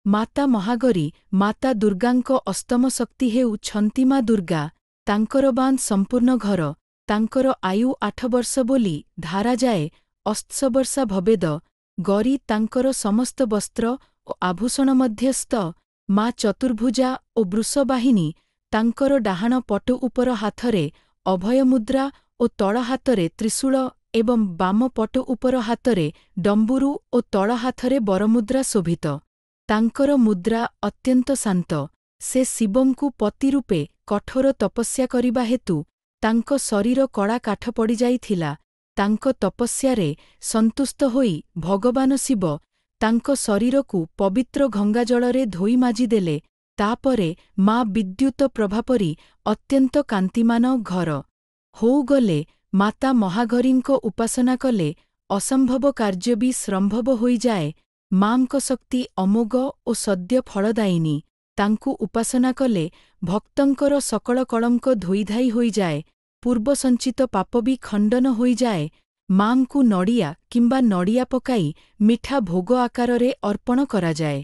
ମାତା ମହାଗରୀ ମାତା ଦୁର୍ଗାଙ୍କ ଅଷ୍ଟମ ଶକ୍ତି ହେଉଛନ୍ତି ମା ଦୁର୍ଗା। ତାଙ୍କର ବାନ୍ ସମ୍ପୂର୍ଣ୍ଣ ଘର। ତାଙ୍କର ଆୟୁ 8 ବର୍ଷ ବୋଲି ଧାରାଯାଏ। ଅଷ୍ଟବର୍ଷା ଭବେଦ। ଗରୀ ତାଙ୍କର ସମସ୍ତ ବସ୍ତ୍ର ଓ ଆଭୂଷଣ ମଧ୍ୟସ୍ଥ। ମା ଚତୁର୍ଭୁଜା ଓ ବୃଷବାହିନୀ। ତାଙ୍କର ଡାହାଣ ପଟୁ ଉପର ହାତରେ ଅଭୟମୁଦ୍ରା ଓ ତଳ ହାତରେ ତ୍ରିଶୂଳ ଏବଂ ବାମ ପଟୁ ଉପର ହାତରେ ଡମ୍ବୁରୁ ଓ ତଳ ହାତରେ ବରମୁଦ୍ରା ଶୋଭିତ। ତାଙ୍କର ମୁଦ୍ରା ଅତ୍ୟନ୍ତ ଶାନ୍ତ। ସେ ଶିବଙ୍କୁ ପତି ରୂପେ କଠୋର ତପସ୍ୟା କରିବା ହେତୁ ତାଙ୍କ ଶରୀର କଳା କାଠ ପଡ଼ିଯାଇଥିଲା। ତାଙ୍କ ତପସ୍ୟାରେ ସନ୍ତୁଷ୍ଟ ହୋଇ ଭଗବାନ ଶିବ ତାଙ୍କ ଶରୀରକୁ ପବିତ୍ର ଗଙ୍ଗାଜଳରେ ଧୋଇ ମାଜିଦେଲେ। ତାପରେ ମା ବିଦ୍ୟୁତ ପ୍ରଭାପରି ଅତ୍ୟନ୍ତ କାନ୍ତିମାନ ଘର ହୋଉଗଲେ। ମାତା ମହାଗରୀଙ୍କ ଉପାସନା କଲେ ଅସମ୍ଭବ କାର୍ଯ୍ୟ ବି ସମ୍ଭବ ହୋଇଯାଏ। ମାଙ୍କ ଶକ୍ତି ଅମୋଘ ଓ ସଦ୍ୟ ଫଳଦାୟିନୀ। ତାଙ୍କୁ ଉପାସନା କଲେ ଭକ୍ତଙ୍କର ସକଳ କଳଙ୍କ ଧୋଇଧାଇ ହୋଇଯାଏ। ପୂର୍ବ ସଞ୍ଚିତ ପାପ ବି ଖଣ୍ଡନ ହୋଇଯାଏ। ମାଙ୍କୁ ନଡ଼ିଆ କିମ୍ବା ନଡ଼ିଆ ପକାଇ ମିଠା ଭୋଗ ଆକାରରେ ଅର୍ପଣ କରାଯାଏ।